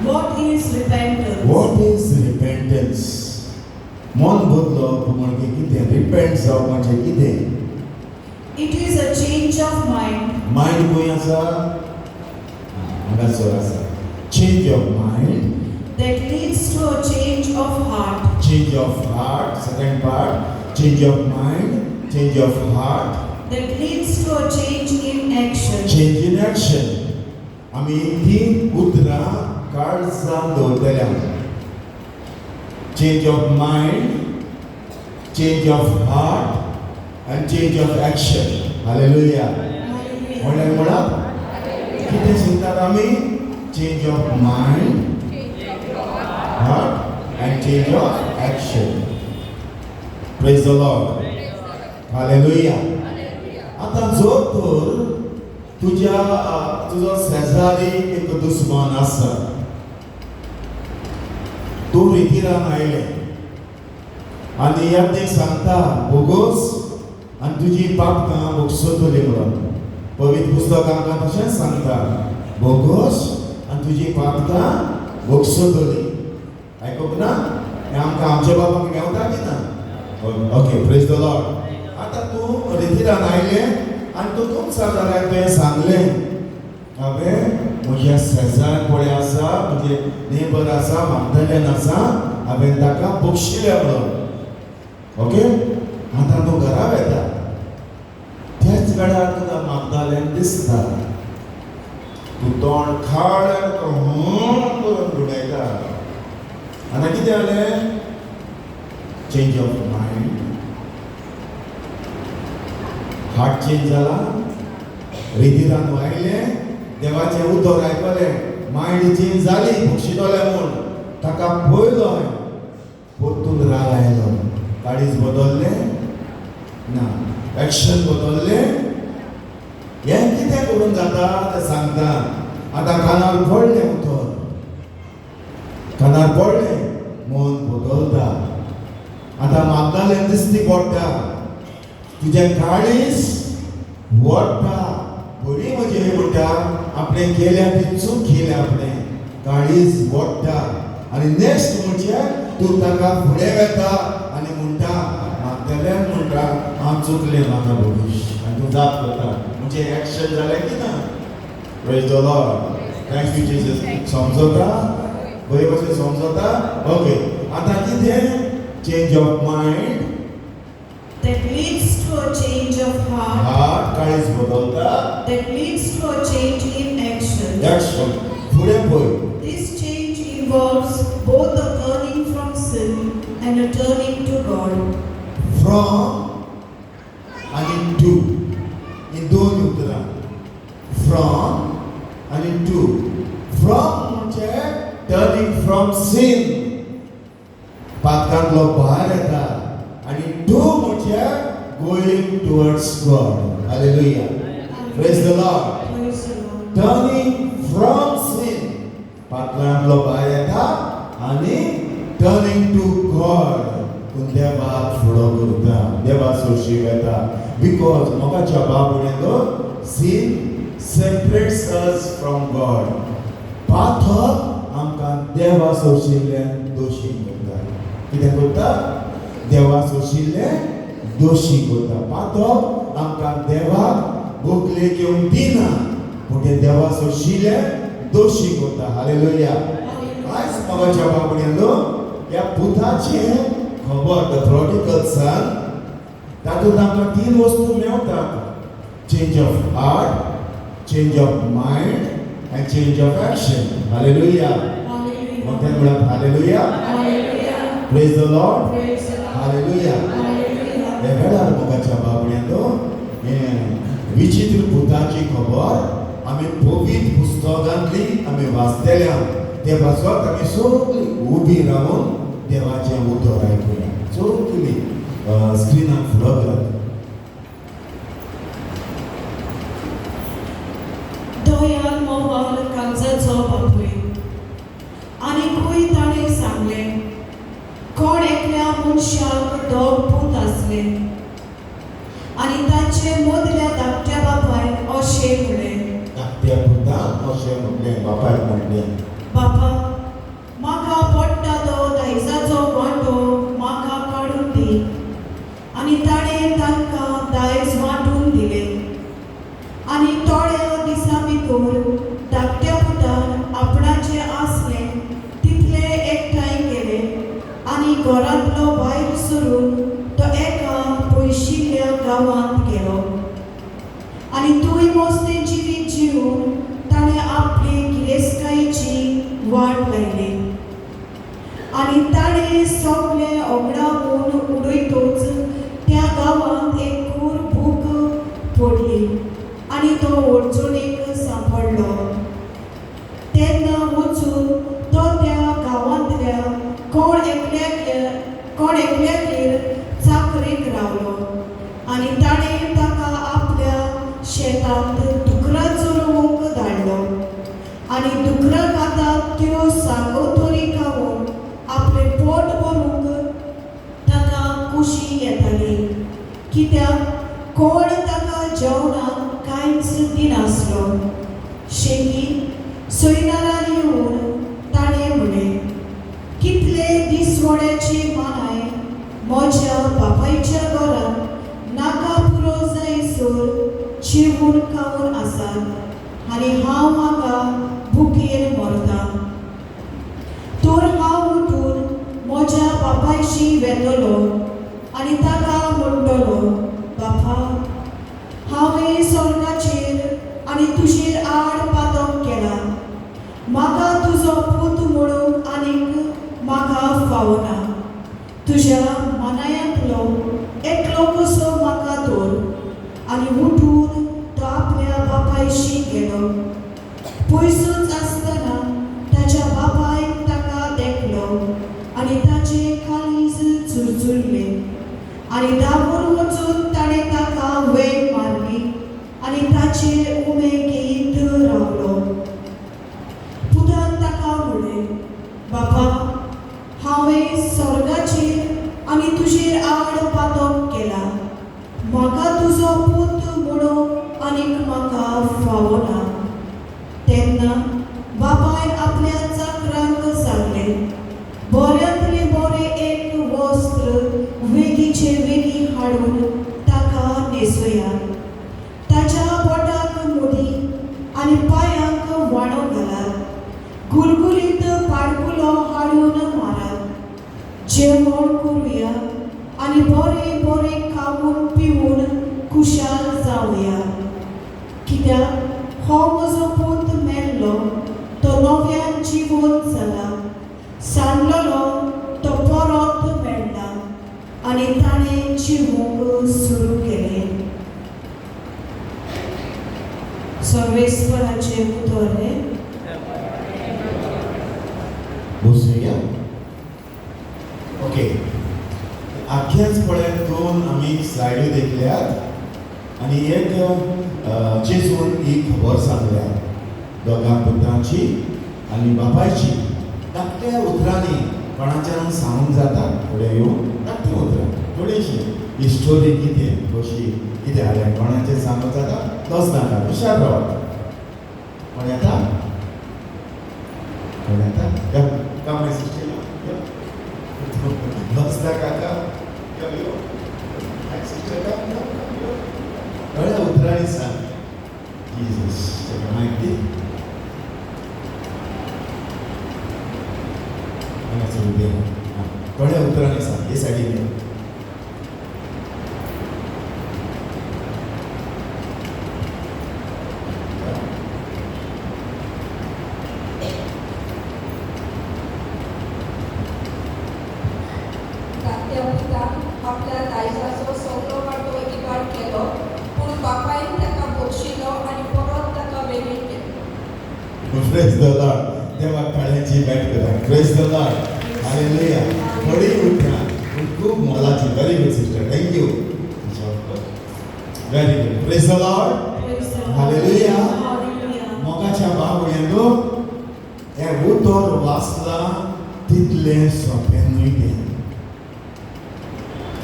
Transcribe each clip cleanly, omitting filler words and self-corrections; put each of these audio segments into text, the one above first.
What is repentance? What is repentance? मन बदलप म्हणजे कितें? रिपेंट जावप म्हणजे कितें? It is a change of mind. Mind खंय आसा? हांगासर आसा. Change of mind. That leads to a change of heart. Change of heart. Second part. Change of mind. Change of heart. That leads to a change in action. Change in action. आमी तीन उतरां काळजांत दवरतले. Change of mind, change of heart, and change of action. Hallelujah. Hallelujah. म्हणा कितें सांगतात आमी? Change of mind, heart, and change of action. Praise the Lord. Hallelujah. आता जर तर तुजो शेजारी एक दुश्मन आसा, तूं रितीरान आयले आनी यादीक सांगता बोगोस आनी तुजी पापकां बोगसतली म्हणून. पवित्र पुस्तक आमकां तशेंच सांगता बोगोस आनी तुजी पापकां बोगसतली. आयकूंक ना? हें आमकां आमच्या बापाक मेवता की ना? Okay, praise the Lord. आतां तूं रितीरान आयलें आनी तूं तुमच्या जाल्यार तुवें सांगलें हांवें म्हज्या शेजार पळय आसा, म्हजे नेबर आसा, मागदलेन आसा, हांवें ताका बक्षिलें म्हणून. ओके, आतां तूं घरा वेता. त्याच वेळार तुका मागदलेन दिसता, तूं तोंड खाड करून दुडयता. आतां कितें जालें? Change of mind. Heart change जाला. रितीरान आयलें, देवाचें उतर आयकलें, मायंड चेंज जाली, बक्षितोलें म्हूण ताका पळयलो हांवें, परतून राग आयलो. काळीज बदललें ना, एक्शन बदललें. हें कितें करून जाता तें सांगता. आतां कानार पडलें उतर, कानार पडलें, मन बदलता. आतां मागदलेन दिसती पडटा, तुजें काळीज वडटा. बरी म्हणजे हे म्हणटा, आपणें केल्या ती चूक केल्या, आपणें काळीज वडटा. आनी नेक्स्ट म्हणजे तूं ताका फुडें वेता आनी म्हणटा, मागदल्यान म्हणटा हांव चुकलें, म्हाका भविश, आनी तूं जाप करता. म्हणजे एक्शन जालें की ना? Praise the Lord. Thank you Jesus. समजता? बरे भशेन समजता? ओके. आतां कितें? Change of mind. That leads to a change of heart. Heart काळीज बदलता. That leads to a change in action. Action. फुडें पळय. This change involves both a turning from sin and a turning to God. From आणि to. ही दोन उतरां. From आणि to. From म्हणजे turning from sin, पातकांतलो भायर येता. आणि to म्हणजे going towards God. Hallelujah. Praise the Lord. Praise the Lord. Turning from sin, पातकांतलो भायर येता आणि turning to God, देवाक फुडो करता, देवा सोशी येता. Because मोगाच्या बाबुणेलो sin separates us from God. पातक आमकां देवा सोशिल्ल्यान दोशी करता. कितें करता? देवा सोशिल्लें दोशी करता. पातक आमकां देवाक बोगले घेवंक दिना, पूण ते देवा सोशिल्लें दोशी करता. हालेलुया. आयज मोगाच्या बाबुणेलो ह्या पुताचें खबर, द प्रोडिगल सन, तातूंत आमकां तीन वस्तू मेवतात. Change of heart, change of mind, and change of action. Hallelujah. Hallelujah. Mountain Blood. Hallelujah. Hallelujah. Praise the Lord. Praise the Lord. Hallelujah. Hallelujah. वेगळ्या मोगाच्या बाबड्यानो विचित्र भुताची खबर आमी पवित्र पुस्तकांतली आमी वाचतल्या. ते पासत आमी सगळी उबी रावून देवाचें उतर आयकुया. सगळी स्क्रिनाक फुडो करात. दोयाल मोवाल कांजाचो बापूय आनी खूय ताणें सांगलें, कोण एकल्या मनशाक दोग पूत आसले आनी ताचे मदल्या धाकट्या बापायक अशें म्हणलें. धाकट्या पुताक अशें म्हणलें, बापायक म्हणलें, बापा वयर धाकट्या पुतान आपणाचें आसलें तितलें एकठांय केलें आनी घरांतलो भायर सरून तो एका पयशिल्ल्या गांवांत गेलो. आनी थंय मोस्तें जिवीत जिवन ताणें आपली गिरेस्तकायेची वाट लायली. आनी ताणें सगळें ओगडावून उडयतच त्या गांवांत एक खूर भूक पडली आनी तो अडचणीक सांपडलो. तेन्ना वचून तो त्या गांवांतल्या कोण एकल्यागेर चाकरेक रावलो आनी ताणें ताका आपल्या शेतांत दुकरां चरोवंक धाडलो. आनी दुकरां खातात त्यो सांगोतोरी खावून आपलें पोट भरूंक ताका खुशी येताली, कित्याक कोण ताका जेवणाक कांयच दिनासलो. शेगी सोयनारान येवन ताणें म्हणलें, कितले दिसवड्याची मानाय म्हज्या बापायच्या घरांत नाका पुरो जायसर जेवून खावून आसात आनी हांव हांगा भुकेर मरतां. तर हांव उठून म्हज्या बापायशी वेतलो आनी ताका म्हणटलो, बापा, हांवें स्वर्गाचेर आनी तुजेर आड पातक केला. म्हाका तुजो पूत म्हणून आनीक म्हाका फावना. तुज्या मनायांतलो एकलो कसो म्हाका दवर. आनी उठून तो आपल्या बापायशी गेलो. पयसूच आसतना ताच्या बापायन ताका देखलो आनी ताचें काळीज चुरचुरलें. आनी धांवून वचून ताणें ताका वेग मारली आनी ताचे उमे घेयत रावलो. पुतान ताका म्हणलें, बापा, हांवें स्वर्गाचेर आनी तुजेर आड पातक केला. म्हाका तुजो पूत म्हणून आनीक म्हाका फावना. तेन्ना बापायन आपल्या चाकरांक सांगलें, बऱ्यांतलें बरें एक वस्त्र वेगीचे वेगी हाडून ताका न्हेसयात. ताच्या बोटाक मुडी आनी पांयांक वाणो घालात. गुलगुलीत पाडकुलो हाडून मारात. जेवण करुया आनी बरें बरें खावून पिवून खुशाल जावया. कित्याक हो म्हजो पूत मेल्लो तो नव्यान जिवंत जाला, सांडलोलो तो परत मेळटा. आनी ताणें जिवूंक सुरू केलें. सर्वेस्पराचें उतर हें. बसूया. ओके, आख्याच पळय दोन आमी स्लायड्यो देखल्यात आनी एक जेजून ही खबर सांगल्या दोगां पुतांची आनी बापायची. धाकट्या उतरांनी कोणाच्यान सांगूंक जाता फुडें येवन धाकटी उतरां थोडीशी ही स्टोरी कितें कशी कितें जालें कोणाचें सांगूंक जाता तोच नाका. हुशार रावता. कोण येता? कोण येता? या काम सिस्टर नसता काका यो सिस्टर थोड्या उतरांनी सांग जीजस म्हायती थोड्या उतरांनी सांग. हे सायडीन आपल्या दायजाचो सगळो वाटो इबाड केलो, पूण बापायन ताका बक्षिलो आनी परत ताका वेगळी केली. Praise the Lord. देवा काळ्याची बॅट करा. Praise the Lord. हालेलुया. थोडी उतरां खूब मोलाची. Very good sister. Thank you. Very good. Praise the Lord. Hallelujah. मोगाच्या बाबड्यांनो हें उतर वाचलां तितलें सोंपें न्हय तें.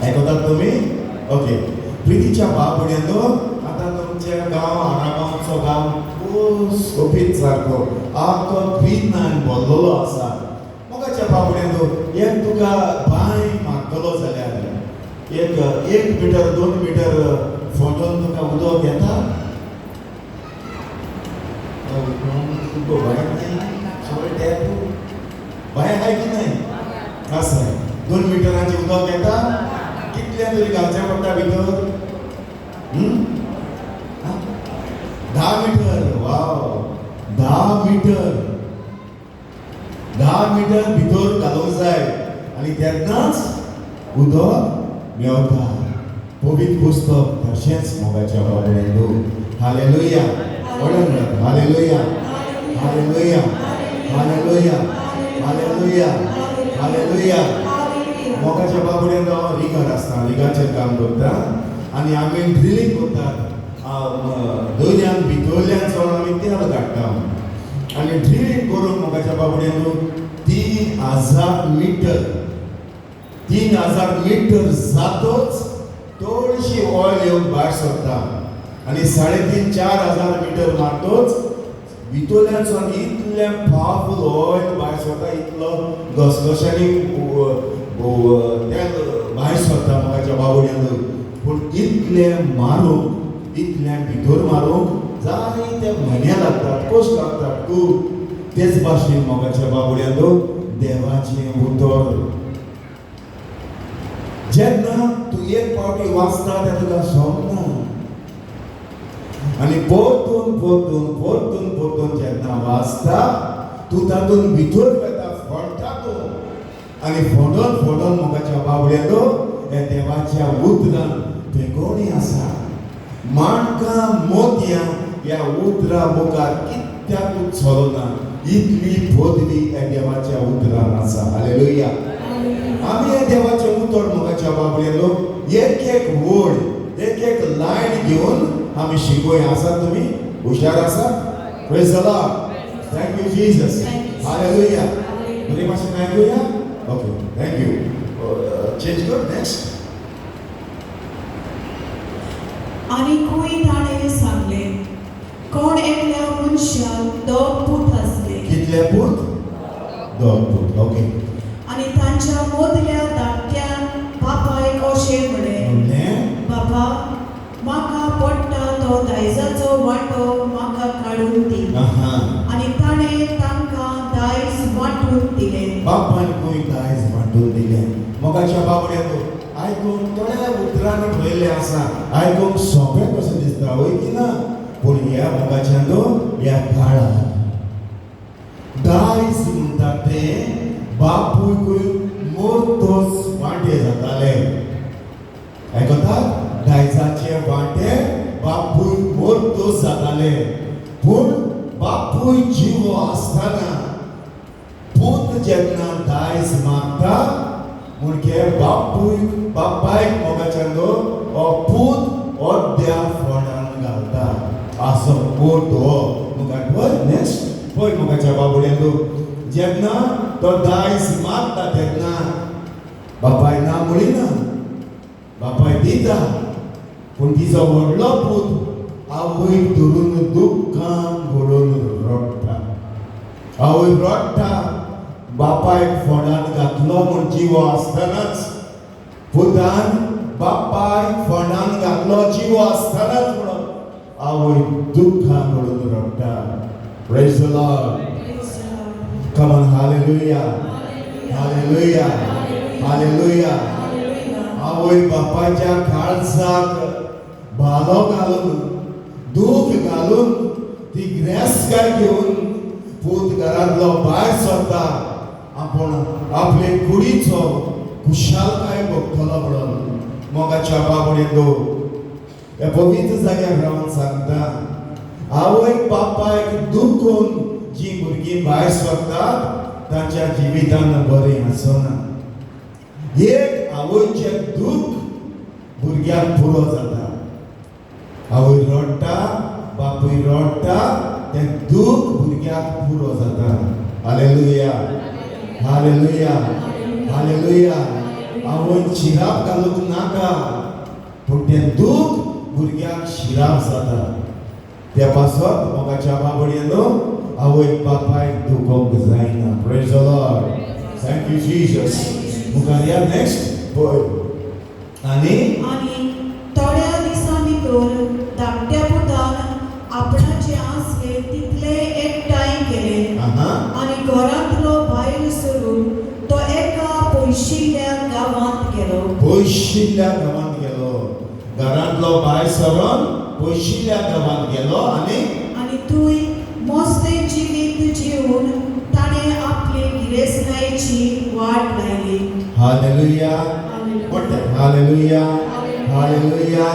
आयकतात तुमी? ओके. प्रितीच्या बाबड्यांनो आतां तुमच्या गांव आरागांवचो गांव खूब सोबीत सारको आख्खो ग्रीनान भरलेलो आसा. मोगाच्या बाबड्यांनो एक तुका बांय मागतलो जाल्यार एक मिटर 2 मिटर फोंडोन तुका उदक येता? तुका बाय नाही सगळे टॅप बाय आहे की नाही असं आहे 2 मिटरांचे उदक येता कितल्या तरी घालचें पडटा भितर 10 मीटर वाव 10 मीटर भितर घालूंक जाय आनी तेन्नाच उदक मेवता पवित्र पुस्तक तशेंच मोगाच्या बाबड्यांनो हालेलुया म्हणून hallelujah hallelujah hallelujah hallelujah hallelujah मोगाच्या बाबड्यांनो हांव रिगार आसता रिगाचेर काम करता आनी आमी ड्रिलींग करतात दोनयान भितरल्यान सोडून आमी तेल काडटा आनी ड्रिलींग करून मोगाच्या बाबड्यांनो 3000 मीटर जातोच थोडीशी ऑयल येवन भायर सरता आनी 3,500-4,000 मीटर मारतोच भितरल्यान सावन इतलें पावरफूल ऑयल भायर सरता इतलो घसघशांनी तेल भायर सरता मोगाच्या बाबड्यांनो पूण इतलें मारूंक इतलें भितर मारूंक जायते म्हयने लागतात कश लागतात खूब तेच भाशेन मोगाच्या बाबड्यांनो देवाचें उतर जेन्ना तूं एक फावटी वाचता तें तुका समजना आनी परतून जेन्ना वाचता तूं तातूंत भितर वेता फोंडटातूं आनी फोंडोन मोगाच्या बाबड्यांनो हे देवाच्या उतरान तेगोणी आसा माणकां मोतयां ह्या उतरा मुखार कित्याकूच चलना इतली पदवी ह्या देवाच्या उतरान आसा हालेलुया आमी हे देवाचे उतर मोगाच्या बाबड्यांनो एक वर्ड एक लायन घेवन आमी शिकोया आसात तुमी हुशार आसा praise the Lord thank you Jesus hallelujah बरे भाशेन आयकुया ओके थँक यू चेंज कर नेक्स्ट आनीकूय ताणें सांगलें कोण एकल्या मनशाक 2 पूत आसले कितले पूत 2 पूत ओके आनी तांच्या मदल्या धाकट्यान बापायक अशें म्हणलें बाबा म्हाका पडटा तो दायजाचो वांटो म्हाका काडून दी आनी ताणें तांकां दायज वांटून दिलें बापान खंय दायज वांटून दिलें मोगाच्या बाबड्यांनो आयकूंक थोड्या उतरांनी पळयल्लें आसा आयकूंक सोंपें कशें दिसता वय की ना पूण ह्या मोगाच्यानो ह्या काळांत दायज म्हणटा तें बापूय मोरतोच वांटे जाताले आयकतात दायजाचे वांटे बापूय मोरतोच जाताले पूण बापूय जिवो आसतना पूत जेन्ना दायज मागता म्हणजे बापायक मोगाच्यानो हो पूत अर्द्या फोंडान घालता असो पूत हो मुखार पळय नेक्स्ट पळय मोगाच्या बाबड्यांनो जेन्ना तो दायज मागता तेन्ना बापाय ना म्हणिना बापाय दिता पूण तिचो व्हडलो पूत आवयक धरून दुख्खान घडोवन रडटा आवय रडटा बापायक फोंडान घातलो म्हूण जिवो आसतनाच पुतान बापायक फोंडान घातलो जिवो आसतनाच म्हणून आवय दुख्खान घडोवन रडटा praise the Lord Come on, hallelujah. Hallelujah. Hallelujah. आवय बापाच्या काळजाक भालो घालून दूख घालून ती ग्रेसकाय घेऊन पूत घरांतलो भायर सरता आपण आपले कुडीचो खुशालकाय भोगतलो म्हणून मोगाच्या बाबड्यांनो हे पवित्र जाग्यार रावन सांगता आवय बापायक दुखून जी भुरगीं भायर सरतात तांच्या जिवितान बरें आसना एक आवयचें दूख भुरग्याक पुरो जाता आवय रडटा बापूय रडटा तें दूख भुरग्याक पुरो जाता हालेलुया हालेलुया हालेलुया आवय शिराप घालूंक नाका पूण तें दूख भुरग्याक शिराप जाता त्या पासत मोगाच्या बाबड्यांनो आवय बापायक दुखोवंक जायना praise the Lord thank you Jesus मुखार या नेक्स्ट पळय आनी थोड्या दिसां भितर धाकट्या पुतान आपणाचे आसले तितले घरांतलो भायर सरून तो एका पयशिल्ल्या गांवांत गेलो. पयशिल्ल्या गांवांत गेलो. घरांतलो भायर सरून पयशिल्ल्या गांवांत गेलो आणि थंय मोस्तें जिवीत जिवन ताणें आपली गिरेस्तकायेची वाट लायली. Hallelujah. Hallelujah. Hallelujah.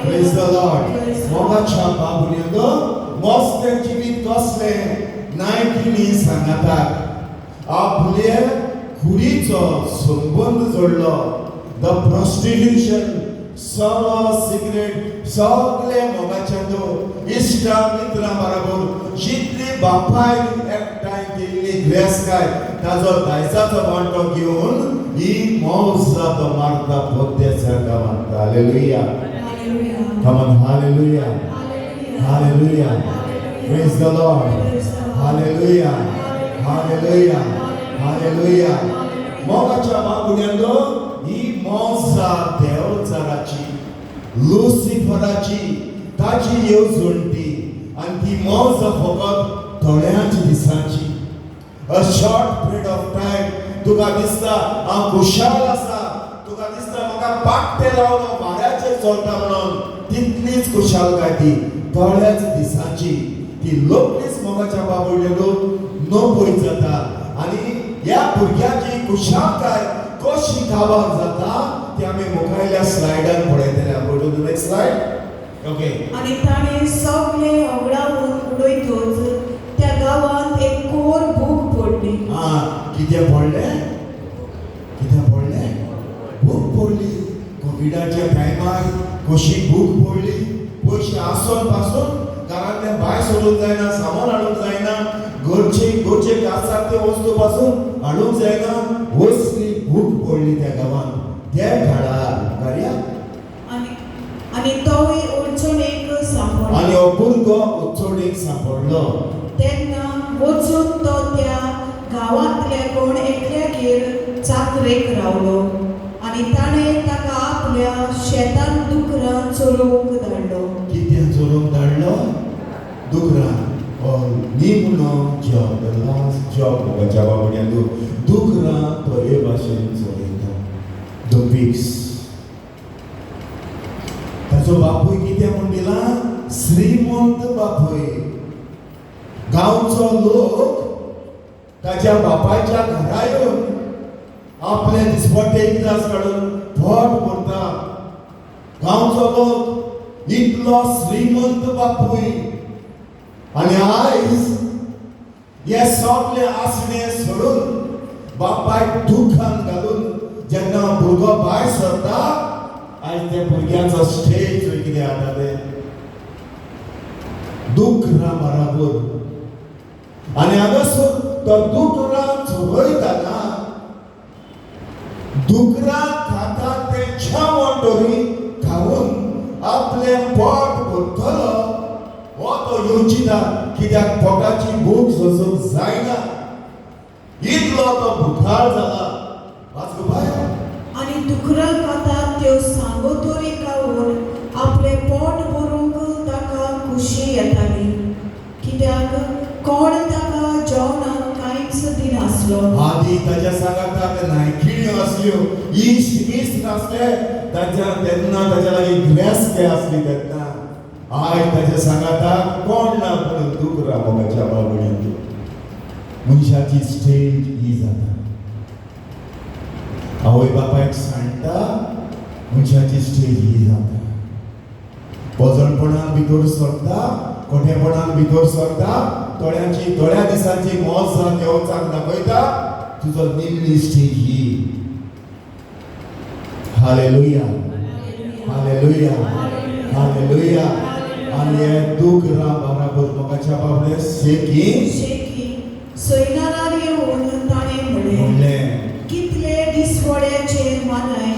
Praise the Lord. मोगाच्या बाबुल्यांनो, मोस्तें जिवीत कसलें नायकिनी सांगतात. आपल्या कुडीचो संबंध जोडलो. द प्रॉस्टिट्यूशन, सगळो सिक्रेट, सगळे मोगाचें इश्टा मित्रां बरोबर जितली बापाय एकठांय केल्ली ग्रेस्काय ताजो दायजाचो वांटो घेवन ही मौज मारता पोद्याच्या गांवांत. Hallelujah. Come on, hallelujah. Hallelujah. Praise the Lord. Hallelujah. Hallelujah. Hallelujah. मोगाच्या बाबुल्यांनो, ही मौज देवचाराची, लुसिफराची, ताची येवजणटी आनी ती मौज फकत थोड्याच दिसांची. A short period of time तुका दिसता हांव खुशाल आसा, तुका दिसता म्हाका पाट्टे लावन वाऱ्याचेर चलता म्हणून, तितलीच खुशालकाय ती थोड्याच दिसांची. ती लोकलीच मोगाच्या बाबुल्यांनो नोपय जाता. आनी ह्या भुरग्याची खुशालकाय कशी काबार जाता ती आमी मुखायल्या स्लायडार पळयतले. Go to the next slide. Okay. आनी ताणें सगळे ओगडावून उडयतच त्या गांवांत एक कोर भूक पडली. कितें पडलें? कितें पडलें? भूक पडली. कोविडाच्या टायमार कशी भूक पडली. पयशे आसून पासून घरांतले भायर सोडूंक जायना, सामान हाडूंक जायना, घरचे आसात त्यो वस्तू पासून हाडूंक जायना. कसली भूक पडली त्या गांवांत त्या काळार. कार्या आनी तोय अडचणेक सांपडलो. आनी हो भुरगो अडचणेक सांपडलो. तेन्ना वचून तो त्या गांवांतल्या कोण एकल्यागेर चाकरेक रावलो. आनी ताणें ताका आपल्या शेतान दुकरां चरोवंक धाडलो. कितें चरोवंक धाडलो? दुकरां. निमणो जॉब, द लास्ट जॉब मोगाच्या बाबुल्यांनो. दुकरां तो हे भाशेन चरयता. The pigs. ताचो बापूय कितें म्हूण दिला? श्रीमंत बापूय. गांवचो लोक ताच्या बापायच्या घरा येवन आपले दिसपट्टे इकरास काडून पोट भरता. गांवचो लोक इतलो श्रीमंत बापूय. आनी आयज हे सगळे आसणे सोडून बापायक दुखान घालून जेन्ना भुरगो भायर सरता, आयज त्या भुरग्याचो स्टेज कितें जाता तें दुकरां बराबर. आनी हांगासर तो दुकरां चोरयतना दुकरां खाता तें जेवण तरी खावून आपले पोट भरतलो हो तो योचिता. कित्याक पोटाची भूक सोसूंक जायना, इतलो तो भुखार जाला. वाच गो बाय. आनी दुकरां खातात त्यो सांगोतोरी खावून आपले पोट भरूंक ताका खुशी येताली. कित्याक कोण ताका जेवणाक कांयच दिनासलो. आदी ताच्या सांगातात नायकिण्यो आसल्यो, इश्ट आसले तेन्ना ताच्या लागीं ग्रेस्के आसली. तेन्ना आयज ताच्या सांगातात कोण ना पूण दुकरां मोगाच्या बाबुल्यांनो. मनशाची स्टेज ही जाता. आवय बापायक सांडटा मनशाची स्टेज ही जाता. पोजणपणान भितर सरता, खोटेपणान भितर सरता. थोड्या दिसांची मौज देवचाक दाखयता. तुजो निमणी स्टेज ही. हालेलुया. हालेलुया. हालेलुया. आनी हे दुकरां बराबर मोगाच्या बाबडे शेकी सोयनारार येवन ताणें म्हणलें, कितले दिसवड्याचे मानाय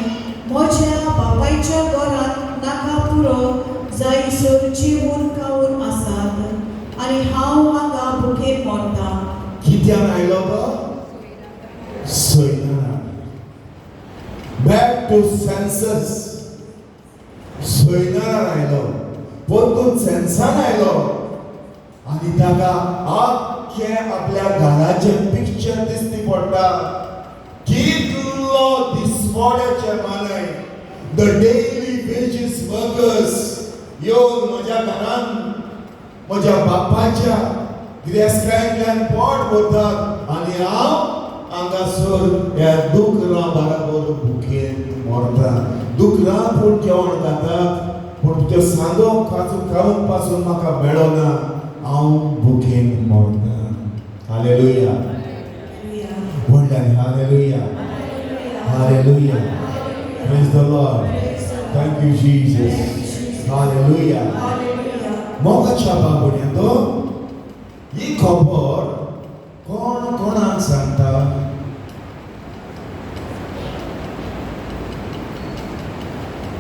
म्हज्या बापायच्या घरांत नाका पुरो जायसर जेवून खावून आसात आनी हांव हांगा भुकेर मरतां. कित्याक आयलो गो? सोयनारार. Back to senses. सोयनारार आयलो, परतून सेन्सान आयलो. आनी ताका आख्खे आपल्या घराचे अशें दिसती पडटा कितलो दिसवड्याचे मानाय द डेली वेजीस वर्कर्स येवन म्हज्या घरान म्हज्या बापाच्या गिरेस्तांतल्यान पोट भरतात आनी हांव हांगासर ह्या दुकरां बरोबर भुकेन मरता. दुकरां पूण जेवण खातात पूण त्यो सांदो खावून पासून म्हाका मेळना, हांव भुकेन मरता. हालेलुया. व्हडल्यान hallelujah. Hallelujah. Praise the Lord. Thank you Jesus. Hallelujah. मोगाच्या बाबड्यांतो ही खबर कोण कोणाक सांगता?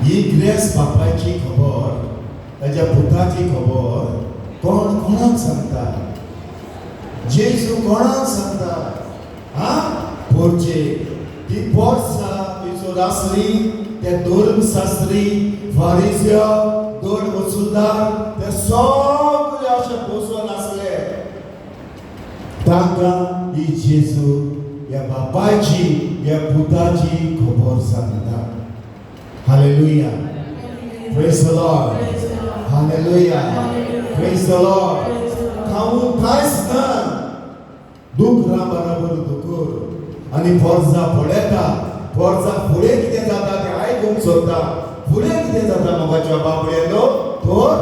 ही ग्रेस बापायची खबर, ताच्या पुताची खबर कोण कोणाक सांगता? जेजू कोणाक सांगता? हा पोरचे ती पोरसा तिचो आसली ते धर्मशास्त्री फारिसी दोन वसुलदार ते सगळे अशे बसून आसले. तांकां ही जेजू ह्या बापायची ह्या पुताची खबर सांगता. Hallelujah. Praise the Lord. Hallelujah. Praise the Lord. खाऊन कांयच ना, दुकरां बरोबर दुकर आनी पोरसां पळयता. पोरसां फुडें कितें जाता तें आयकूंक सोदता. फुडें कितें जाता मोगाच्या बाबड्यांनो? तर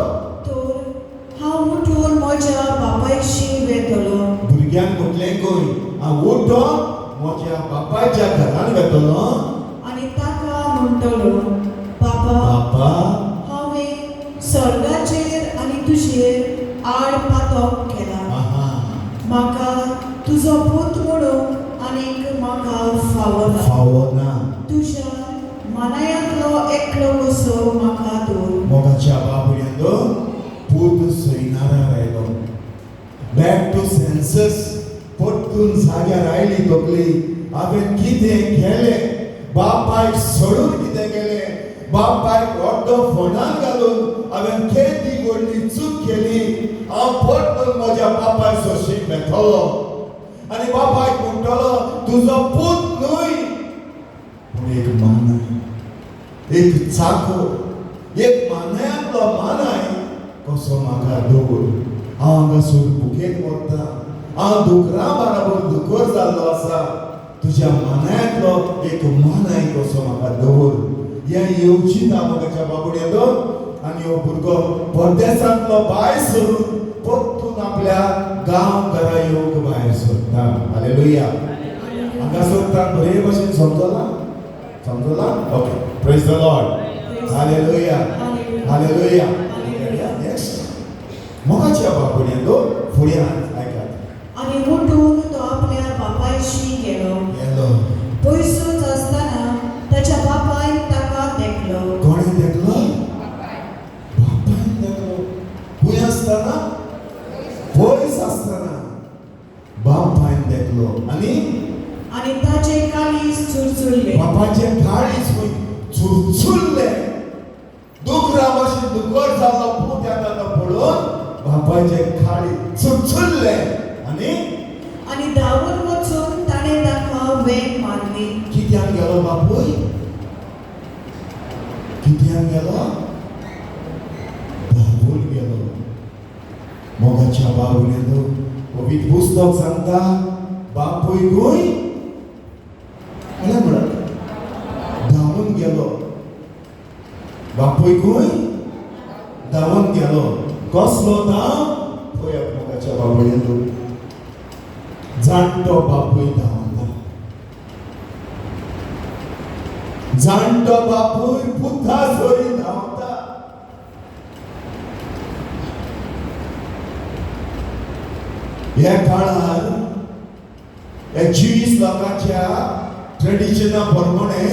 हांव उठून म्हज्या बापायशी वेतलो. भुरग्यांक म्हटलें खंय हांव उठोन म्हज्या बापायच्या घरान वेतलो आनी ताका म्हणटलो, बापा, हांवें स्वर्गाचेर आनी तुजेर आड पातक केला. म्हाका तुजो पूत म्हणून आनीक म्हाका फावना. तुज्या मनायांतलो एकलो कसो म्हाका दवर. मोगाच्या बाबड्यांनो पूत सैनारा आयलो. Back to senses. परतून जाग्यार आयली तकली. हांवें कितें केलें? बापायक सोडून कितें केलें? बापायक अर्दो फोंडान घालून हांवें केदी व्हडली चूक केली. हांव परतून म्हज्या बापाय सोशीक वेतलो आनी बापायक म्हणटलो तुजो पूत न्हय पूण एक मानाय, एक चाकर, एक मानायांतलो मानाय कसो म्हाका दवर. हांव हांगासर भुकेन मरता. हांव दुकरां बरोबर दुकर जाल्लो आसा. तुज्या मानायांतलो एक मानाय कसो म्हाका दवर. हें येवचिता मोगाच्या बाबड्यांनो. आनी हो भुरगो परदेसांतलो भायर सरून परतून आपल्या गांव घरा येवंक भायर सरता. हालेलुया. हांगासर ताका बरे भशेन समजला? Okay. Praise the Lord. Hallelujah. Hallelujah. Next मोगाच्या बाबड्यांनो फुडें आयकात. आनी उठून तो आपल्या बापायशी गेलो. पयसूच आसतना ताच्या बापायन ताका देखलो. कोणें देखलो? बापायन देखलो. खंय आसतना? पयस आसतना बापायन देखलो. आनी ताचे काळीज चुरचुरले. बापाचे काळीज चुरचुरले. दुकरा भशेन दुकर जाल्लो पूत येता तो पळोवन बापाचे काळीज चुरचुरले. आनी धांवून वचून ताणें ताका वेग मारली. कित्याक गेलो बापूय? कित्याक गेलो? धांवून गेलो. मोगाच्या बाबड्यांनो पवित्र पुस्तक सांगता बापूय खंय? धांवून गेलो. बापूय खंय? धांवून गेलो. कसलो धांव? पळयात मोगाच्या बाबड्यांनो. जाणटो बापूय धांवता. जाणटो बापूय पुता सोरी धांवता. ह्या काळार ह्या ज्यूइश लोकांच्या ट्रेडिशना प्रमाणे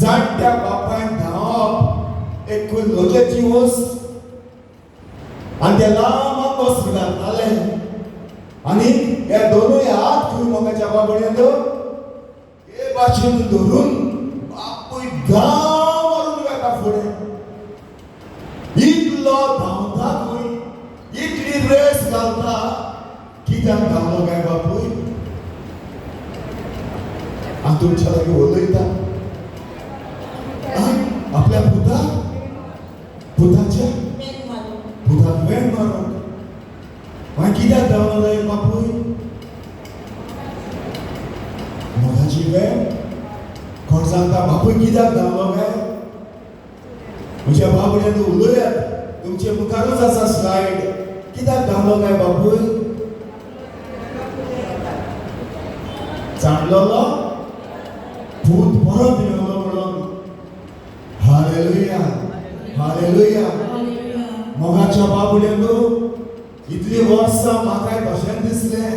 जाणट्या बापायन धांवप एक लोकांची वस्त आनी ते लांब वस्त्र घालताले आनी हे दोनूय हात घेवन मोगाच्या बाबड्यांनो हे भाशेन धरून बापूय धांव मारून वता फुडें. इतलो धांवता खंय, इतली रेस घालता. कित्याक धांवलो काय बापूय? आणि तुमच्या लागीं उलयता आपल्या पुताच्या पुताक वेळ मारून मागीर कित्याक धांवलो रे बापूय मोगाची वेळ कोण सांगता बापूय कित्याक धांवलो काय म्हज्या बाबड्यान उलयात तुमचे मुखारूच आसा स्लायड कित्याक धांवलो काय बापूय चांडलोलो भूत परत येयलो म्हणून हालेलुया हालेलुया मोगाच्या बाबड्यानो इतली वर्सां म्हाकाय भशेन दिसलें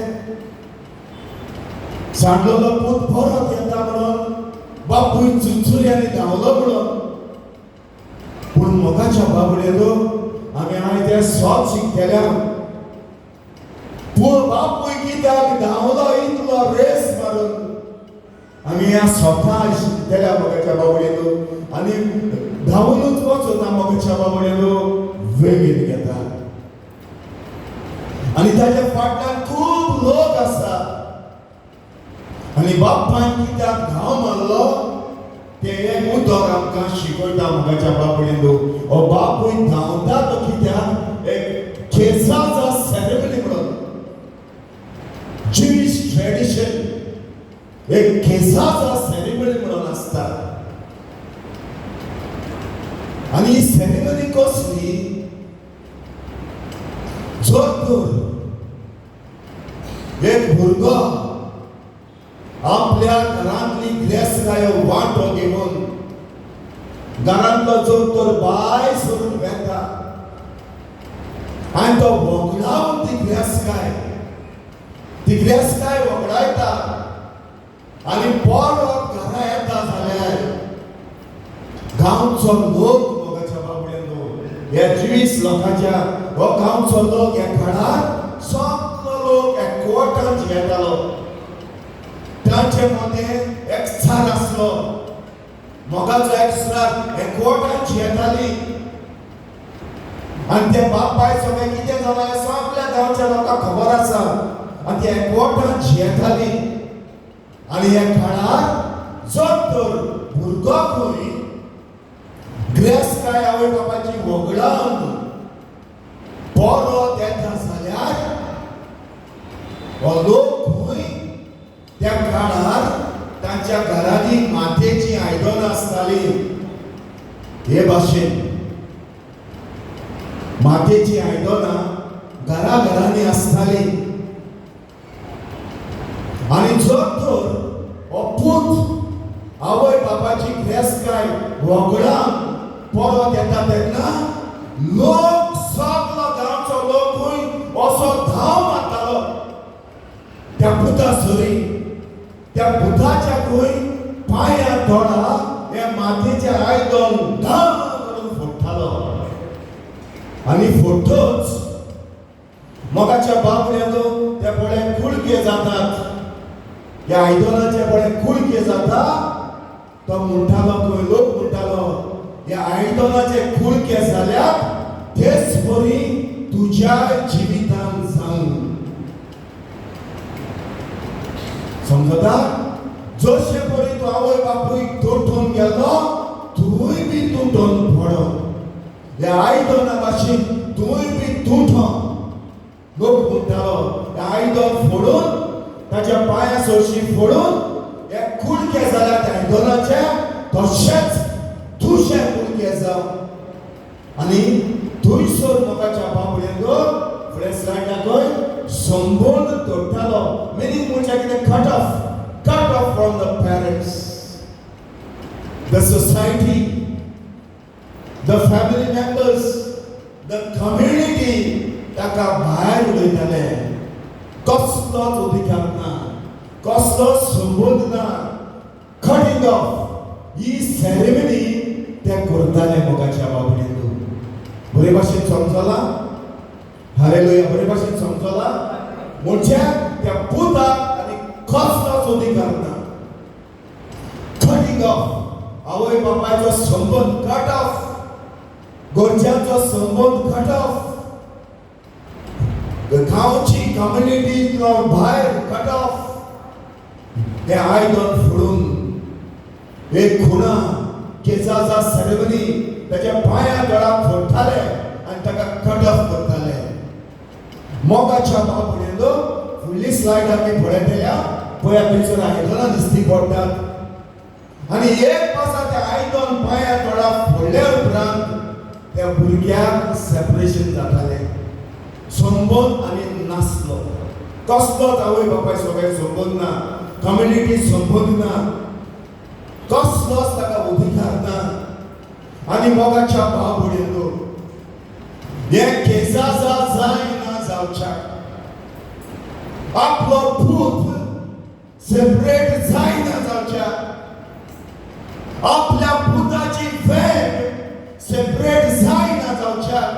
चांडलोलो भूत परत येता म्हणून बापूय चुचुऱ्यांनी धांवलो म्हणून पूण मोगाच्या बाबड्यानो आमी आयज तें सोत शिकतल्या पूण बापूय कित्याक धांवलो इतलो रेस मारून आमी ह्या सोता शिकतल्या मोगाच्या बाबड्यानो आनी धांवूनच वचोता मोगाच्या बाबड्यानो वेगीन घेता आनी ताच्या फाटल्यान खूब लोक आसा आनी बापान कित्याक धांव मारलो ते एक उतर आमकां शिकयता मोगाच्या बाबड्यानो हो बापूय धांवता तो कित्याक एक केसाचो सेरेमनी म्हणून Jewish tradition एक केसाचो सेरेमनी म्हणून आसता आनी सेरेमनी कसली जर तर एक भुरगो आपल्या घरांतली गिरेस्तकाय वांटो घेवन घरांतलो जर तर बाय सोडून वेता आनी तो वगडावन ती गिरेस्तकाय वगडायता आनी परत घरा येता जाल्यार गांवचो लोक मोगाच्या बाबड्यानो ह्या ज्युईश लोकांच्या हो गांवचो लोक ह्या घरांत सगळो लोक एकवटान येतालो तांचे मध्ये एक स्थान आसलो मोगाचो एक स्थान एकवटान येताली आनी ते बापाय सगळे कितें जालें हें सगळ्या गांवच्या लोकांक खबर आसा आनी ते एकवटान येताली आनी ह्या काळार जर तर भुरगो खंय गिरेस्तकाय आवय बापाची वगडावन परत येता जाल्यार हो लोक खंय त्या काळार तांच्या घरांनी मातयेची आयदनां आसताली हे भाशेन मातयेची आयदनां घरांनी आसताली आनी जर तर हो पूत आवय बापाची गिरेस्तकाय वगडावन परत येता तेन्ना लोक सगळो गांवचो लोक खंय असो धांव मारतालो त्या पुता सरी त्या पुताच्या खंय पांयां तोडा हे मातयेचें आयदन धाम करून फोडटालो आनी फोडटोच मोगाच्या बाबड्यानो ते पळय कुडके जातात ह्या आयदनाचे पळय कुडके जाता तो म्हणटालो खंय लोक म्हणटालो ह्या आयदनाचे कुडके जाल्यार तेच बरी तुज्या जिवितान जावं समजता जशे परी तू आवय बापूय तुटून गेलो तूंय बी तुटून पडो ह्या आयदना भाशेन तूंय बी तुटो लोक म्हणटालो ह्या आयदन फोडून ताच्या पांया सरशी फोडून हे कुडके जाल्यार त्या आयदनाचे तशेंच तुझे कुडके जावं आनी थंयसर मोगाच्या बाबड्यानो फुडें स्लायडाक संबंद तोडटालो मिनींग म्हणजे कितें cut off from the parents the society the family members the community ताका भायर उडयताले कसलोच अधिकार ना कसलोच संबंद ना कटिंग ऑफ ही सेरेमनी ते करताले मोगाच्या बाबड्यानो बरे भाशेन समजला हालेलुया बरे भाशेन समजला म्हणजे त्या पुताक आनी कसलोच अधिकार ना कटिंग ऑफ आवय बापायचो संबंद कट ऑफ गोंयच्यांचो संबंद कट ऑफ गांवची कम्युनिटी भायर कट ऑफ हे आयदन फोडून एक खुणा केसाचा सेरेमनी त्याच्या पाया गळाक फोडटाले आणि ताका कट ऑफ करताले. मोगाच्या बाबुडेंदो फुडली स्लाइड आमी पळयतल्या पळया थंयसर आयदनां दिसती पडटात आणि एक पासा त्या आयदन पाया गळाक फोडल्या उपरांत त्या भुरग्याक सेपरेशन जाताले. संबंद आणि नासलो कसलोच आवय बापाय सगळे संबंद ना, कम्युनिटी संबंद ना, कसलोच ताका अधिकार ना. आणि मोगाच्या बाबुडेंदो हे केसाचा जायना जावच्याक आपलो भूत सेपरेट जायना जावच्याक आपल्या भूताची वेग सेपरेट जायना जावच्याक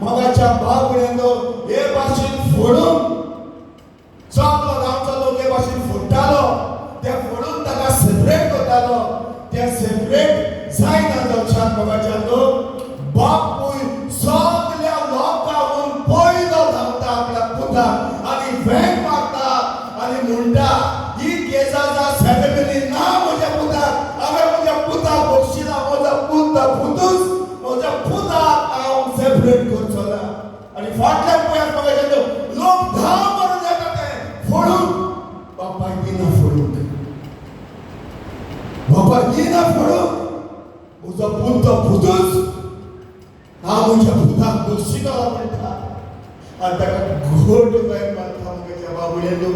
मोगाच्या बाबुडेंदो हे भाशेन फोडून सगळो गांवचो लोक हे भाशेन फोडटालो, ते फोडून ताका सेपरेट करतालो. ते सेपरेट जायना जावच्याक मोगाच्या लोक बापूय सगळ्या लोकांहून पयलो धांवता आपल्या पुताक आणि वेग मारता आणि म्हणटा ही केसाचा सेरेमनी ना म्हज्या पुताक, हांवें म्हज्या पुताक बक्षिला, म्हजो पूत पुतूच म्हज्या पुताक हांव सेपरेट करचो ना. आणि फाटल्यान पळयात मोगाच्या लोक धांव मारून येता ते फोडून बापाय दिना फोडूंक, बापाय दिना फोडूंक म्हजो पूत पुतूच हांव म्हज्या पुताक बक्षितलो म्हणटा. आणि ताका घोट वेग मारता मोगाच्या बाबुडेंदो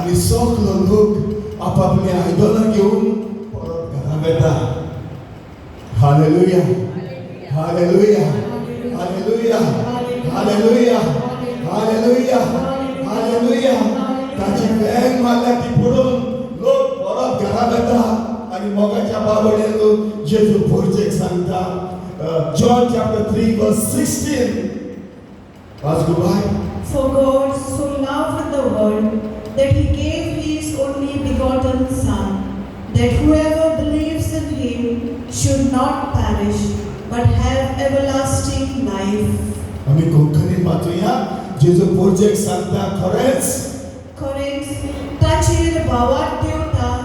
आणि सगलो लोक आपापली आयदनां घेऊन परत घरा येता. Hallelujah, hallelujah, hallelujah, hallelujah, hallelujah, hallelujah. ताची वेग मारल्या ती पडून लोक परत घरा येता आणि मोगाच्या बाबुडेंदो जेजू पोरचेक सांगता. John chapter 3 verse 16. Let's go by. For God so loved the world that he gave his only begotten Son, that whoever believes in him should not perish, but have everlasting life. आम्ही कोंकणीत वाचूया. जेजू पोरचेक सांगता खरेंच ताचेर भावार्थ देवता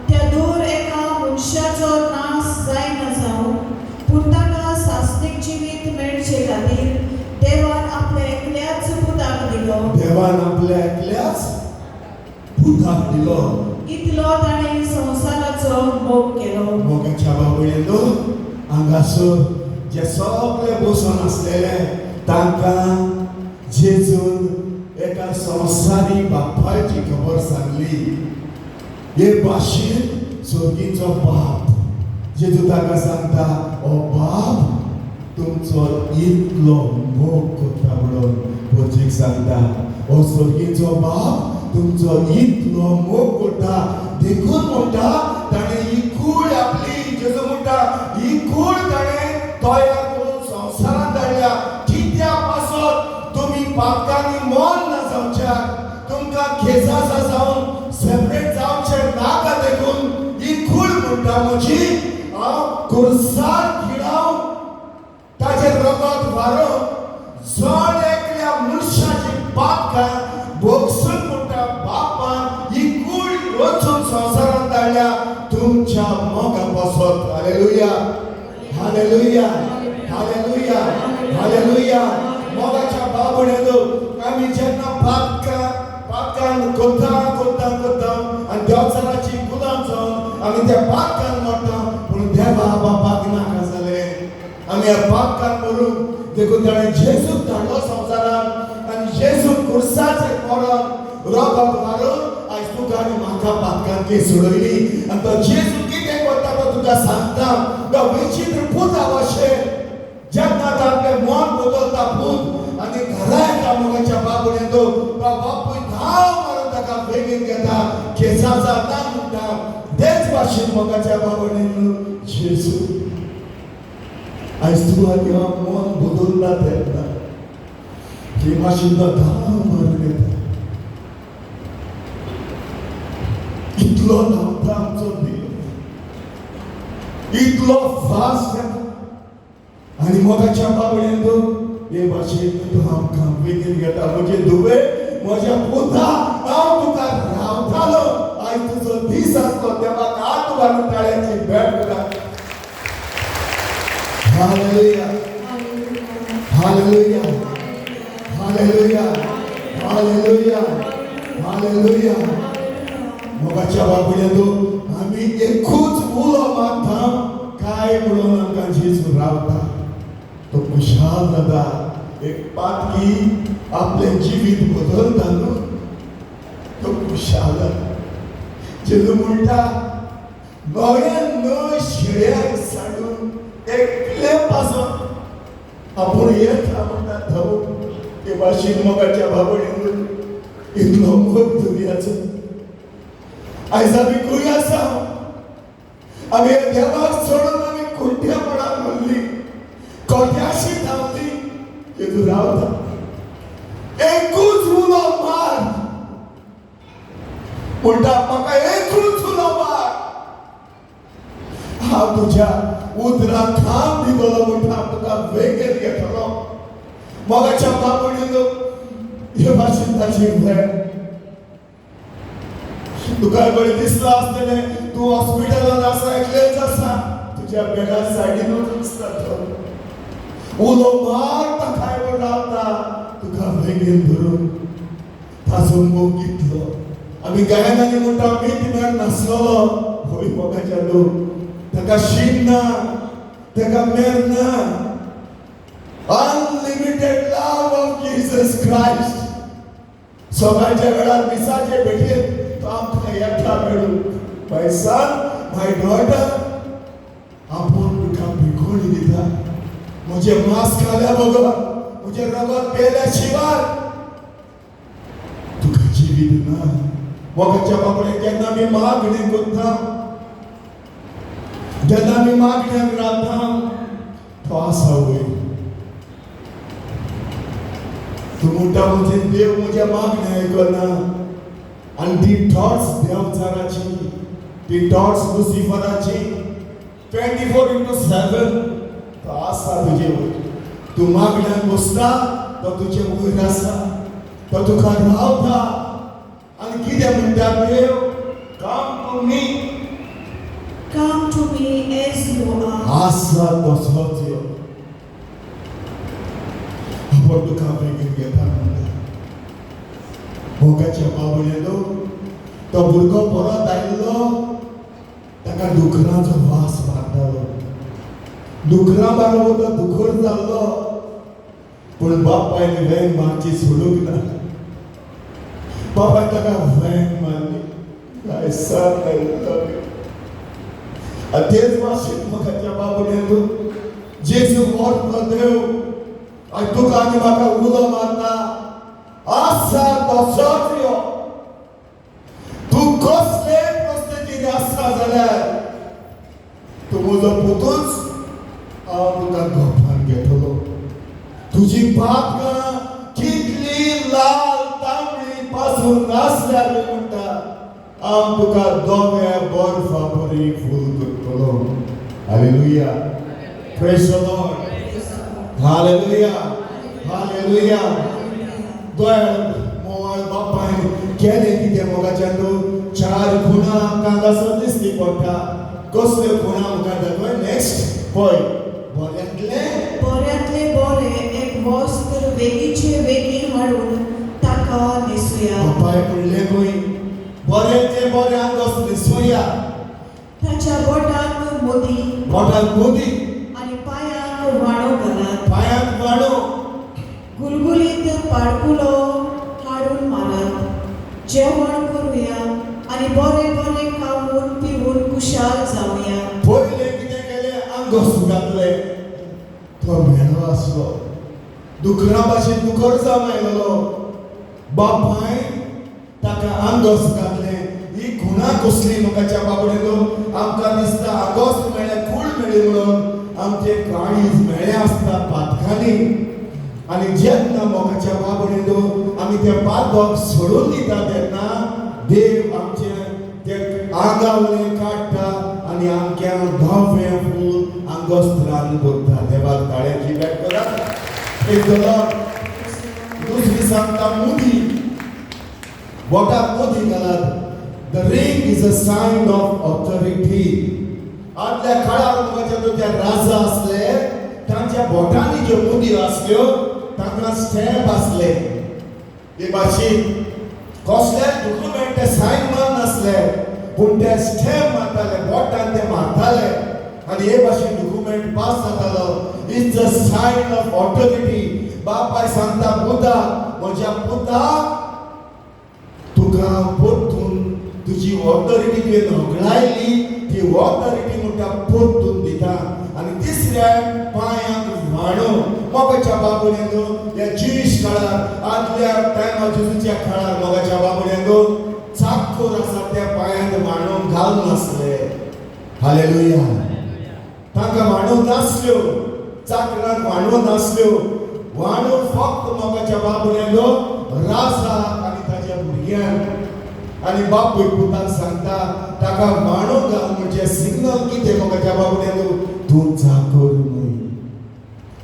त्या दोर एका मनशाचो नाश जायना जावं, पूण ताका सास्तिक जिवीत मेळचे खातीर देवान आपल्या एकल्याच पुताक दिलो. देवान आपल्या एकल्याच पुताक दिलो. इतलो ताणें संवसाराचो मोग केलो. मोगाच्या बाबुडेंदो हांगासर जे सगळे बसून आसलेले तांकां जेजून एका संवसारी बापायची खबर सांगली. हे भाशेन सर्गीचो बाप जेजू ताका सांगता, ओ बाप तुमचो इतलो मोग करता म्हणून पोरचेक सांगता. ओ सर्गीचो बाप तुमचो इतलो मोग करता देखून म्हणटा ताणें ही कूड आपली जेजू म्हणटा ही कूड ताणें तयार करून संवसारांत धाडल्या. कित्याक पासत तुमी पापकांनी मोल ना जावच्याक, तुमकां केसाचा जावन सेपरेट जावचें नाका देखून ही कूड म्हणटा म्हजी कुर्सार खिणाव ताचेर रगत व्हारोवन जड एकल्या मनशाची पापकां भोगसून म्हणटा बापान ही कूड रचून संवसारांत धाडल्या तुमच्या मोगा पासत. Hallelujah, hallelujah, hallelujah, hallelujah. मोगाच्या बाबुडेंदो आमी जेन्ना पापकान करता आनी देवचाराची गुलाम जावन आमी त्या पापकान मरता, पूण देवा बापाक नाका जालें. आमी ह्या पापकान मरून देखून ताणें जेजूक धाडलो संवसारांत आनी जेजून कुर्साचेर मरून रगत व्हारोवन आयज तुका आनी म्हाका पापकांतली सोडयली. आनी तो जेजू कितें करता तो तुका सांगता. तो विचित्र पुता भशेन जेन्ना आपलें मन बदलता पूत आनी घरा येता मोगाच्या बाबुडेंदो तो बापूय धांव मारून ताका बेगीन घेता, केसाचा ना म्हणटा. तेच भाशेन मोगाच्या बाबुडेंदो जेजू आयज तूं आनी हांव मन बदलला तेन्ना हे भाशेन तो धांव मारून येता. इतलो धांवता आमचो देव, इतलो फास्ट येता. आणि मोगाच्या बाबुडेंदो हे भाशेन तूं आमकां बेगीन घेता. म्हजे धुवे म्हज्या पुता हांव तुका रावतालो. आयज तुजो दीस आसलो देवाक हात हात घालून ताळ्यांची भेट करा. Hallelujah, hallelujah, hallelujah, hallelujah, hallelujah. मोगाच्या बाबड्यानो आम्ही एकूच उलो मागता काय म्हणून आमकां जेजू रावता. तो खुशाल जाता. एक पातकी आपले जिवीत बदलता न्हू. तो खुशाल जाता. जेजू म्हणटा न्हय शिड्याक सांडून एकले पासून आपूण येता म्हणटा थंव. ते भाशेन मोगाच्या बाबड्यानो इतलो मोग दुनियाचो आयज आमी खंय आसा. आमी देवाक सोडून आमी खुंट्यापणान म्हणली कोट्याशी धांवली. जेजू रावता. एकूच उलो मार म्हणटा म्हाका एकूच उलो मार. हांव तुज्या उदराक खाम दितलो म्हणटा तुका वेगेर घेतलो. मोगाच्या बाबड्यानो हे भाशेन ताची वेळ. तुका बरें दिसला आसतलें तूं हॉस्पिटलान आसा एकलेच आसा. तुज्या बेडा सायडीनूच आसता तो. उलो मार ताकाय म्हण रावता तुका वेगेर धरून. ताचो मोग घेतलो. आमी गायनांनी म्हणटा मीठ मेळ नासलोलो. होय मोगाच्या लोक ताका शीम ना, ताका मेर ना. Unlimited love of Jesus Christ. सकाळच्या वेळार मिसाचे भेटेर तो आमकां एकटा मेळून माय सन माय डॉटर आपूण तुका भिकोणी दिता. म्हजे मांस खाल्या बगर म्हजे रगत पेल्या शिवाय तुका जिवीत ना. मोगाच्या बाबड्याक जेन्ना आमी मागणी करता जेन्ना आमी मागण्याक रावता तो आसा वयर. तूं म्हणटा म्हणजे देव म्हज्या मागणी आयकना. आणि ती थॉट्स देवचाराची, ती थॉट्स लुसिफराची 24/7 तो आसा तुजे वयर. तूं मागण्याक बसता तो तुजे वयर आसा. तो तुका रावता. आनी कितें म्हणटा देव come to me. Come to me as you are. आसा तसोच यो. आपूण तुका बेगीन घेता म्हणटा. मोगाच्या बाबड्यानो तो भुरगो परत आयिल्लो ताका दुकरांचो वास मारतालो. दुकरां बरोबर तो दुखोर जाल्लो. पूण बापायन वेंग मारची सोडूंक ना. बापायन ताका वेंग मारली. My son I love you. आनी तेच भाशेन मोगाच्या बाबड्यानो जेजू व्हरलो देव आनी तुका आनी म्हाका उलो मारता. आसा तसोच यो. तूं कसले परिस्थितीत आसा जाल्यार तूं म्हजो पुतूच हांव तुका गोपान घेतलो. तुजी पातकां कितली लाल तांबडी पासून आसल्यार म्हणटा हांव तुका दोव्या बर्फा परी फूल करतलो. Hallelujah. Praise the Lord. Hallelujah, hallelujah. दोळ मोवाळ बापायन केलें कितें मोगाच्या लोक 4 खुणा आमकां कसो दिसती पडटा. कसल्यो खुणा आमकां दाखय. नेक्स्ट पळय. बऱ्यांतले बरें एक वस्त्र वेगीचे वेगीन हाडून ताका न्हेसुया. बापाय म्हणलें खंय बरेंचे बरें आंगस न्हेसुया. ताच्या बोटांक मोदी बोटांक मोदी आनी पांयांक वाणो घालात. पांयांक वाणो. गुलगुलीत पाडकुलो हाडून मारात. जेवण करुया आनी बरें बरें खावून पिवून कुशाल जावया. पयलें कितें केलें आंगस घातलें. तो मेलो आसलो. दुकरा भाशेन दुकर जावन आयलो. बापाय ताका आंगस घातलें. ही खुणा कसली मोगाच्या बाबड्यानो. आमकां दिसता आंगस मेळ्ळें कूळ मेळ्ळी म्हणून आमचे काळीज मेळ्ळें आसता पातकांनी. आनी जेन्ना मोगाच्या बाबड्यानो आमी त्या पातक सोडून दिता तेन्ना देव आमचे ते आंगावलें काडटा आनी आमकां धवें फूल आंगोस्त्रान भरता. देवाक ताळ्यांची भेट करात. दुसरी सांगता मुदी. बोटाक मुदी घालात. The ring is a sign of authority. आदल्या काळार मगाच्या तो त्या राजा असले तांच्या बोटांनी ज्यो मुदी असल्यो तांकां स्टॅम्प असले. हे भाशेन कसले डॉक्युमेंट सायन मार नासले पूण ते स्टॅम्प मारताले बोटान ते मारताले आनी हे भाशेन डॉक्युमेंट पास जातालो. Is the sign of authority. बापाय सांगता पुता म्हज्या पुताक तुका परतून तुजी ऑथॉरिटी तुवें नोकरायली ती ऑथॉरिटी म्हणटा परतून दिता. आनी तिसऱ्या पांयांक व्हाणो मोगाच्या बाबड्यांनो ह्या ज्यूइश काळार आदल्या टायमार जेजूच्या काळार मोगाच्या बाबड्यांनो चाकोर आसा त्या पांयांक व्हाणो घालून नासले. हालेलुया. तांकां व्हाणो नासल्यो चाकरांक व्हाणो नासल्यो. व्हाणो फक्त मोगाच्या बाबड्यांनो राजाक आनी ताच्या भुरग्यांक. आनी बापूय पुताक सांगता ताका व्हाणो घाल म्हणजे सिग्नल कितें मोगाच्या बाबड्यांनो तूं चाकोर न्हय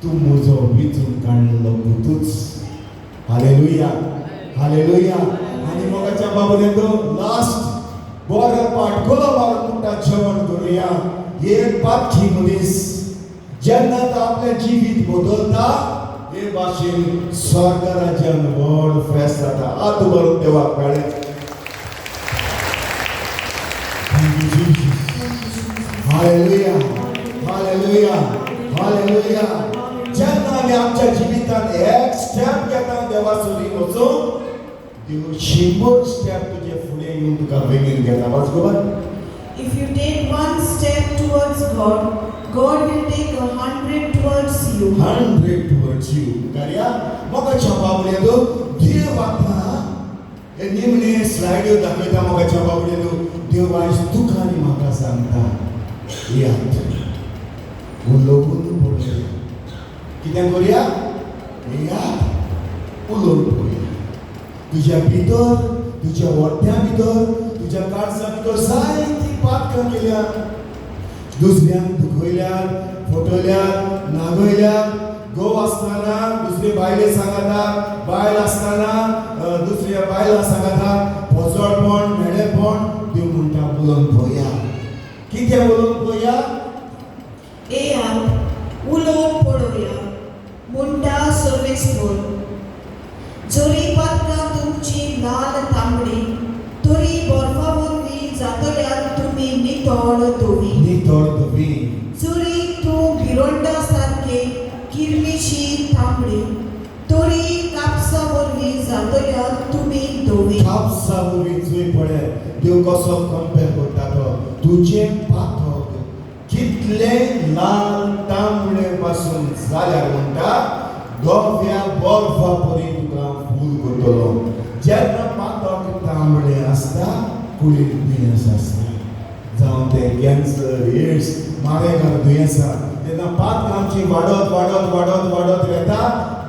तूं म्हजो विचून काडलेलो पुतूच. हालेलुया. हालेलुया. आनी मोगाच्या बाबड्यांनो लास्ट बरो पाटकोलो मारून म्हणटा जेवण करुया. एक पातखी मनीस जेन्ना तो आपलें जिवीत बदलता हे भाशेन स्वर्ग राज्यान व्हड फेस्त जाता. हात भरून देवाक मेळ्ळे. हालेलुया. हालेलुया. हालेलुया. जेन्ना आमी आमच्या जिवितांत एक स्टेप घेता देवा सोदीक वचून देव 100 स्टेप तुजे फुडें येवन तुका बेगीन घेता. वाच गो bye. If you take one step towards God, God will take 100 towards you. 100 towards you. Karya, mogaच्या बाबड्यांनो देव आता हे निमणे स्लाइड दाखयता मोगाच्या बाबड्यांनो देव आयज तुका आनी म्हाका सांगता याद उलोवून पळोवया. कितें करुया? याद उलोवन पळोवया. तुज्या भितर तुज्या वट्ट्या भितर तुज्या काळजा भितर जायतीं पातकां केल्या. दुसऱ्यांक दुखयल्यात फटयल्यात नागयल्यात. घोव आसतना दुसरे बायले सांगता बायल आसतना दुसऱ्या बायलां सांगता पोचडपण मेडेपण. देव म्हणटा उलोवन पळोवया. कितें उलोवन पळोवया? येयात उलोवन पळोवया म्हणटा सर्वेस्पर. जरी पातकां तुमची लाल तांबडी तरी बर्फा वरवीं जातल्यार तुमी नितळ धवी. नितळ धवी. जरी तूं भिरोंडा सारके किरमिशी तांबडी तरी कापसा वरवीं जातल्यार तुमी धवी. कापसा वरवीं चुय पळय देव कसो कंपेर करता तो. तुजें पातक कितले लाल तांबडे पासून जाल्यार म्हणटा धव्या बर्फा परी तुका फूल करतलो. जेन्ना पातक तांबडे आसता कुळीर दुयेंस आसता जावं ते कॅन्सर एड्स मारेकार दुयेंसां तेन्ना पातकांची वाडत वाडत वाडत वाडत वेता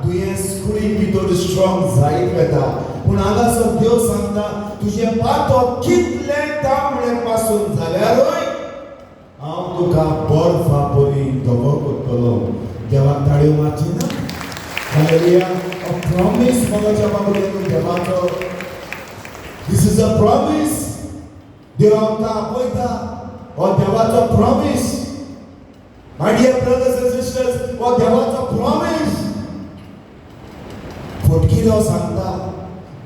दुयेंस कुळीक भितर स्ट्रॉंग जायत वेता. पूण हांगासर देव सांगता तुजें पातक कितले तांबडे पासून जाल्यारूय हांव तुका बर्फा परी धवो करतलो. देवाक ताळयो मारची ना. हालेलुया. अ प्रॉमिस मोगाच्या बाबड्यांनो देवाचो. This is a promise. देव आमकां आपयता. हो देवाचो promise. My dear brothers and sisters, हो देवाचो प्रॉमिस. फटकिरो सांगता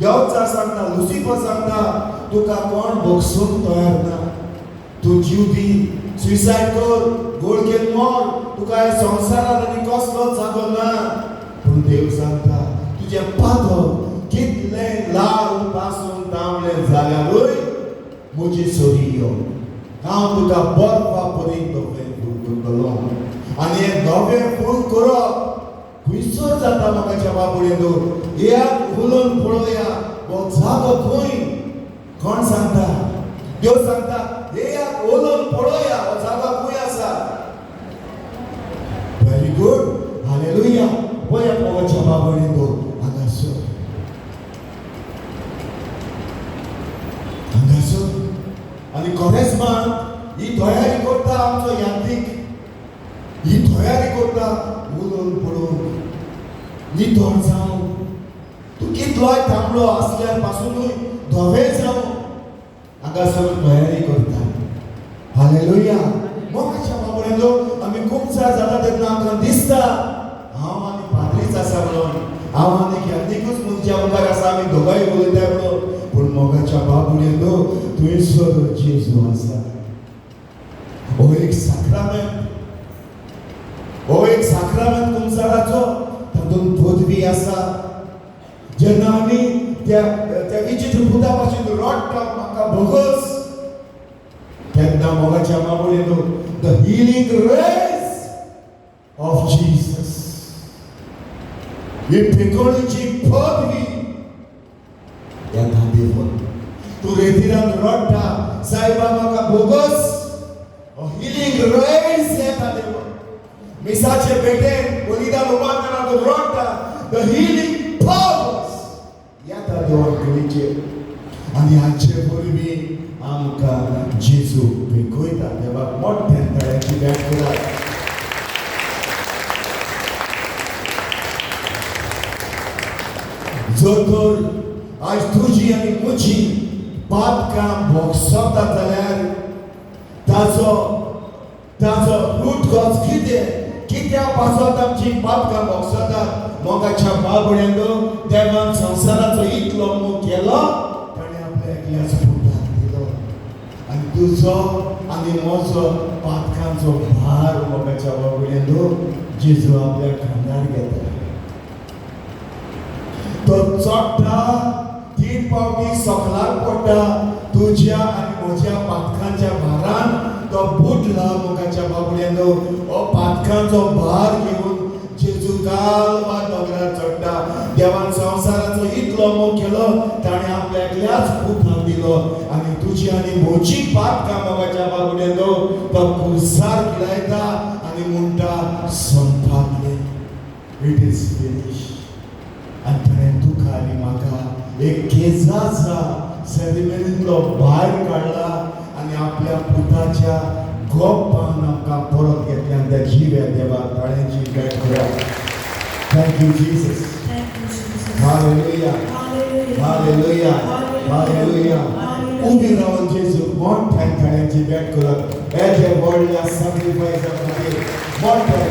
देवचा सांगता लुसिफर सांगता तुका कोण भोगसूंक तयार ना. तूं जीव दी सुसायड कर गोड घेवन मोर तुका ह्या संवसारांत आनी कसलो जागो ना. पूण देव सांगता तुजें पातक कितले लाल पासून तांबडे जाल्यारूय म्हजी सोरी यो हांव तुका बर्फा पर्यंत धवें फूल करतलो. आनी हें धवें फूल करप खुंयसर जाता मोगाच्या बाबड्यांनो. येयात उलोवन पळोवया हो जागो खंय. कोण सांगता? देव सांगता येयात उलोवन पळोवया हो जागो खंय आसा. Very good. हालेलुया. पळयात मोगाच्या बाबड्यांनो हांगासर आनी खरेंच ही तयारी करता आमचो यात्रीक. ही तयारी करता उलोवन पळोवन नितळ जावं. तूं कितलोय तांबडो आसल्यार पासूनूय धवे जावं. हांगा सगळं तयारी करता. हालेलुया. मोगाच्या बाबड्यांनो आम्ही खूप जाता तेन्ना आमकां दिसता हांव आनी पाद्रीच आसा म्हणून, हांव आनी आनीकूच मनशां मुखार आसा, आमी दोगांय उलयताय म्हणून. पूण मोगाच्या बाबड्यांनो थंयसर जेजू आसा. हो एक साक्रामेंट, हो एक साक्रामेंट कुंसाराचो. तातूंत पदवी आसा. जेन्ना आमी त्या विचित्र भुता भाशेन रडटा म्हाका भोगस, तेन्ना मोगाच्या बाबड्यांनो the healing rays of Jesus, ही पिकोणीची पदवी येता देवन. तूं रेतिरान रडटा सायबा म्हाका भोगस, हिलिंग रेज येता देवन. मिसाचे पेटेन बलिदान उबा करा तूं रडटा, द हिलिंग पावर्स येता देवन कुडीचेर. आनी हाचे वरवीं आमकां जेजू पिकयता. देवाक मोठ्यान ताळ्यांची भेट करात. जर तर आज तुजी आनी म्हजी पातकां भोगसता जाल्यार ताचो रूट कॉज कित्या पासत आमची पातकां भोगसतात. मोगाच्या बाबड्यांनो देवान संवसाराचो इतलो मोग केलो, ताणें आपल्या एकल्याच पुताक दिलो. आनी तुजो आनी म्हजो पातकांचो भार मोगाच्या बाबड्यांनो जेजू आपल्या खांदार घेता. तो चोडटा 3 पावटी सकलार पडटा. तुज्या आनी म्हज्या पातकांच्या भारान तो बुडला मोगाच्या बाबड्यांनो. हो पातकांचो भार घेवन जेजू कालवा दोंगरार चडटा. देवान संवसाराचो इतलो मोग केलो, ताणें आपल्या एकल्याच पुताक दिलो. आनी तुजी आनी म्हजी पातकां मोगाच्या बाबड्यांनो तो कुर्सार गिरायता आनी म्हणटा संपादलें, इट इज फिनिश. आनी ताणें तुका आनी म्हाका एक केजाचा सेरिमनींतलो भायर काडला आनी आपल्या पुताच्या गोपान आमकां परत घेतल्या. त्या जिव्या देवाक ताळ्यांची भेट करात. Thank you Jesus. Hallelujah, hallelujah, hallelujah. उबी रावन जेजू मोठ्यान ताळ्यांची भेट करात. हे जे व्हडल्या सॅक्रिफायसा खातीर मोठ्यान